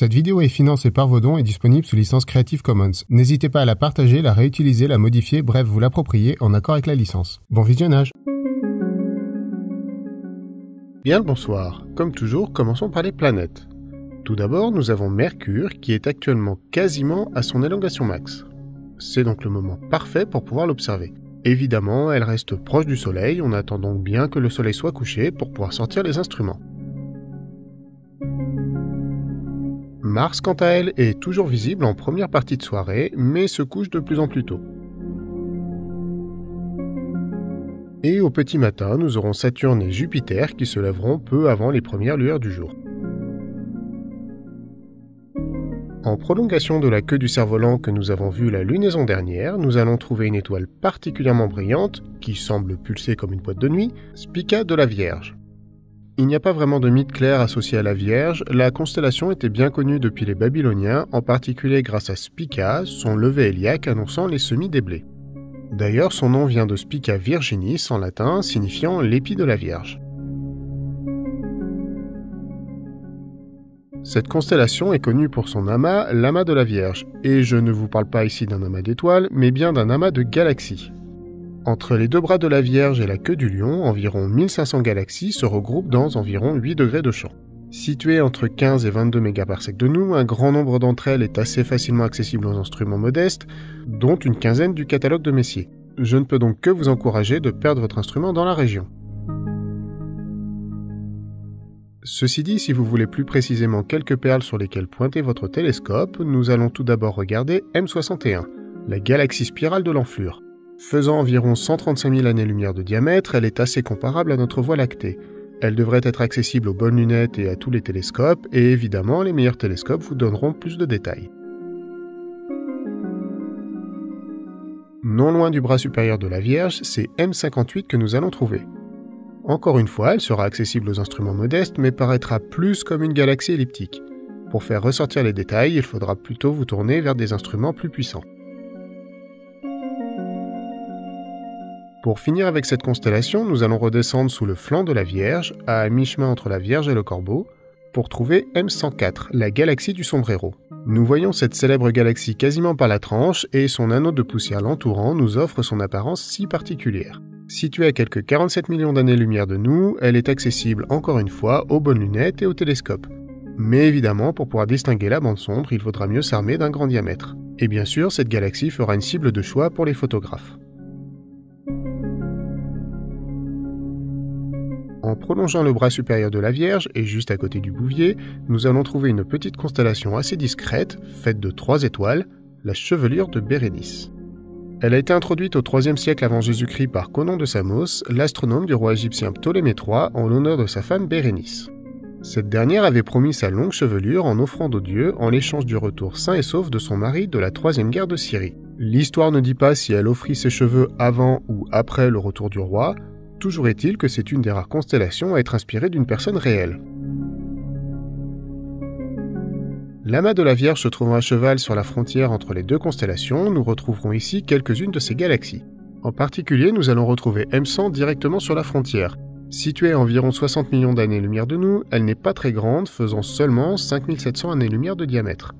Cette vidéo est financée par vos dons et disponible sous licence Creative Commons. N'hésitez pas à la partager, la réutiliser, la modifier, bref, vous l'approprier en accord avec la licence. Bon visionnage. Bien le bonsoir. Comme toujours, commençons par les planètes. Tout d'abord, nous avons Mercure qui est actuellement quasiment à son élongation max. C'est donc le moment parfait pour pouvoir l'observer. Évidemment, elle reste proche du Soleil, on attend donc bien que le Soleil soit couché pour pouvoir sortir les instruments. Mars, quant à elle, est toujours visible en première partie de soirée, mais se couche de plus en plus tôt. Et au petit matin, nous aurons Saturne et Jupiter qui se lèveront peu avant les premières lueurs du jour. En prolongation de la queue du cerf-volant que nous avons vu la lunaison dernière, nous allons trouver une étoile particulièrement brillante, qui semble pulser comme une boîte de nuit, Spica de la Vierge. Il n'y a pas vraiment de mythe clair associé à la Vierge, la constellation était bien connue depuis les Babyloniens, en particulier grâce à Spica, son lever héliaque annonçant les semis des blés. D'ailleurs, son nom vient de Spica Virginis en latin, signifiant l'épi de la Vierge. Cette constellation est connue pour son amas, l'amas de la Vierge, et je ne vous parle pas ici d'un amas d'étoiles, mais bien d'un amas de galaxies. Entre les deux bras de la Vierge et la queue du Lion, environ 1500 galaxies se regroupent dans environ 8 degrés de champ. Situées entre 15 et 22 mégaparsecs de nous, un grand nombre d'entre elles est assez facilement accessible aux instruments modestes, dont une quinzaine du catalogue de Messier. Je ne peux donc que vous encourager de perdre votre instrument dans la région. Ceci dit, si vous voulez plus précisément quelques perles sur lesquelles pointer votre télescope, nous allons tout d'abord regarder M61, la galaxie spirale de l'enflure. Faisant environ 135 000 années-lumière de diamètre, elle est assez comparable à notre Voie lactée. Elle devrait être accessible aux bonnes lunettes et à tous les télescopes, et évidemment, les meilleurs télescopes vous donneront plus de détails. Non loin du bras supérieur de la Vierge, c'est M58 que nous allons trouver. Encore une fois, elle sera accessible aux instruments modestes, mais paraîtra plus comme une galaxie elliptique. Pour faire ressortir les détails, il faudra plutôt vous tourner vers des instruments plus puissants. Pour finir avec cette constellation, nous allons redescendre sous le flanc de la Vierge, à mi-chemin entre la Vierge et le Corbeau, pour trouver M104, la galaxie du sombrero. Nous voyons cette célèbre galaxie quasiment par la tranche, et son anneau de poussière l'entourant nous offre son apparence si particulière. Située à quelques 47 millions d'années-lumière de nous, elle est accessible encore une fois aux bonnes lunettes et au télescope. Mais évidemment, pour pouvoir distinguer la bande sombre, il faudra mieux s'armer d'un grand diamètre. Et bien sûr, cette galaxie fera une cible de choix pour les photographes. En prolongeant le bras supérieur de la Vierge, et juste à côté du Bouvier, nous allons trouver une petite constellation assez discrète, faite de 3 étoiles, la chevelure de Bérénice. Elle a été introduite au IIIe siècle avant Jésus-Christ par Conon de Samos, l'astronome du roi égyptien Ptolémée III, en l'honneur de sa femme Bérénice. Cette dernière avait promis sa longue chevelure en offrande aux dieux en l'échange du retour sain et sauf de son mari de la troisième guerre de Syrie. L'histoire ne dit pas si elle offrit ses cheveux avant ou après le retour du roi, toujours est-il que c'est une des rares constellations à être inspirée d'une personne réelle. L'amas de la Vierge se trouvant à cheval sur la frontière entre les deux constellations, nous retrouverons ici quelques-unes de ces galaxies. En particulier, nous allons retrouver M100 directement sur la frontière. Située à environ 60 millions d'années-lumière de nous, elle n'est pas très grande, faisant seulement 5700 années-lumière de diamètre.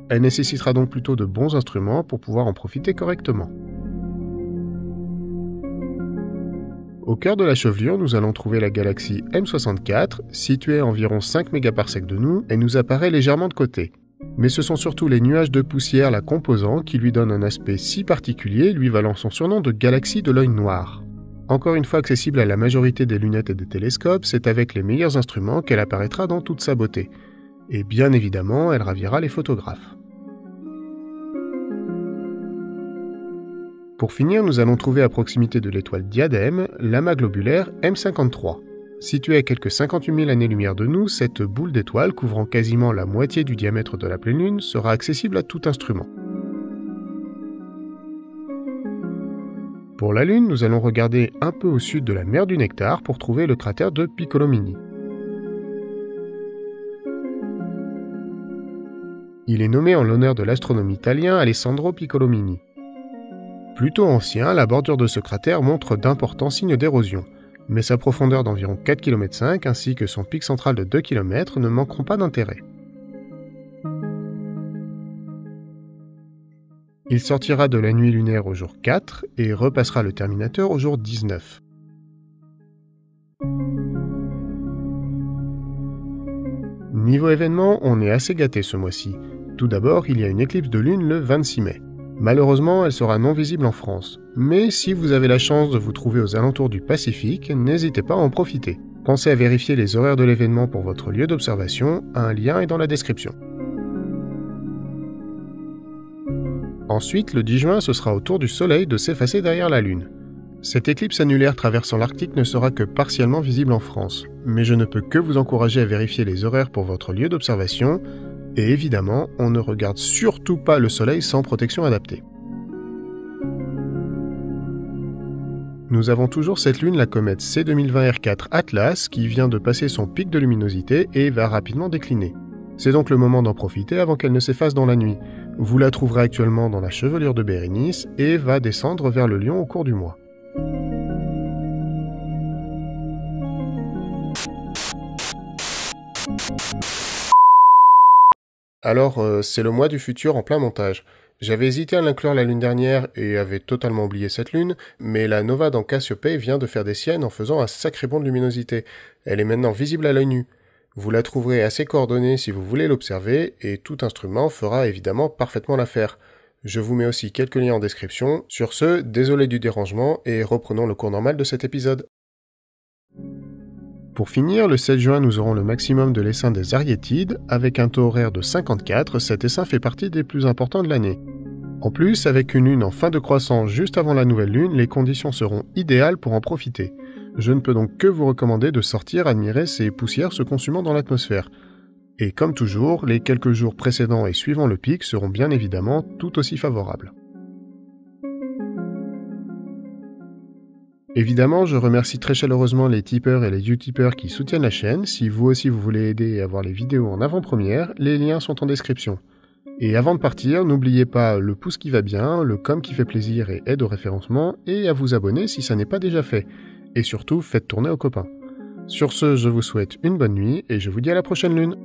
Elle nécessitera donc plutôt de bons instruments pour pouvoir en profiter correctement. Au cœur de la chevelure, nous allons trouver la galaxie M64, située à environ 5 mégaparsecs de nous, et nous apparaît légèrement de côté. Mais ce sont surtout les nuages de poussière la composant qui lui donnent un aspect si particulier, lui valant son surnom de galaxie de l'œil noir. Encore une fois accessible à la majorité des lunettes et des télescopes, c'est avec les meilleurs instruments qu'elle apparaîtra dans toute sa beauté. Et bien évidemment, elle ravira les photographes. Pour finir, nous allons trouver à proximité de l'étoile Diadème, l'amas globulaire M53. Située à quelques 58 000 années-lumière de nous, cette boule d'étoile couvrant quasiment la moitié du diamètre de la pleine lune sera accessible à tout instrument. Pour la Lune, nous allons regarder un peu au sud de la mer du Nectar pour trouver le cratère de Piccolomini. Il est nommé en l'honneur de l'astronome italien Alessandro Piccolomini. Plutôt ancien, la bordure de ce cratère montre d'importants signes d'érosion, mais sa profondeur d'environ 4,5 km ainsi que son pic central de 2 km ne manqueront pas d'intérêt. Il sortira de la nuit lunaire au jour 4 et repassera le terminateur au jour 19. Niveau événement, on est assez gâté ce mois-ci. Tout d'abord, il y a une éclipse de lune le 26 mai. Malheureusement, elle sera non visible en France. Mais si vous avez la chance de vous trouver aux alentours du Pacifique, n'hésitez pas à en profiter. Pensez à vérifier les horaires de l'événement pour votre lieu d'observation, un lien est dans la description. Ensuite, le 10 juin, ce sera au tour du Soleil de s'effacer derrière la Lune. Cette éclipse annulaire traversant l'Arctique ne sera que partiellement visible en France, mais je ne peux que vous encourager à vérifier les horaires pour votre lieu d'observation, et évidemment, on ne regarde surtout pas le Soleil sans protection adaptée. Nous avons toujours cette lune, la comète C2020-R4 Atlas, qui vient de passer son pic de luminosité et va rapidement décliner. C'est donc le moment d'en profiter avant qu'elle ne s'efface dans la nuit. Vous la trouverez actuellement dans la chevelure de Bérénice et va descendre vers le Lion au cours du mois. Alors, c'est le mois du futur en plein montage. J'avais hésité à l'inclure la lune dernière et avais totalement oublié cette lune, mais la nova dans Cassiopée vient de faire des siennes en faisant un sacré bond de luminosité. Elle est maintenant visible à l'œil nu. Vous la trouverez assez coordonnée si vous voulez l'observer, et tout instrument fera évidemment parfaitement l'affaire. Je vous mets aussi quelques liens en description. Sur ce, désolé du dérangement, et reprenons le cours normal de cet épisode. Pour finir, le 7 juin, nous aurons le maximum de l'essaim des Ariétides, avec un taux horaire de 54, cet essaim fait partie des plus importants de l'année. En plus, avec une lune en fin de croissance juste avant la nouvelle lune, les conditions seront idéales pour en profiter. Je ne peux donc que vous recommander de sortir admirer ces poussières se consumant dans l'atmosphère. Et comme toujours, les quelques jours précédents et suivant le pic seront bien évidemment tout aussi favorables. Évidemment, je remercie très chaleureusement les tipeurs et les utipeurs qui soutiennent la chaîne. Si vous aussi vous voulez aider et avoir les vidéos en avant-première, les liens sont en description. Et avant de partir, n'oubliez pas le pouce qui va bien, le com qui fait plaisir et aide au référencement, et à vous abonner si ça n'est pas déjà fait. Et surtout, faites tourner aux copains. Sur ce, je vous souhaite une bonne nuit et je vous dis à la prochaine lune.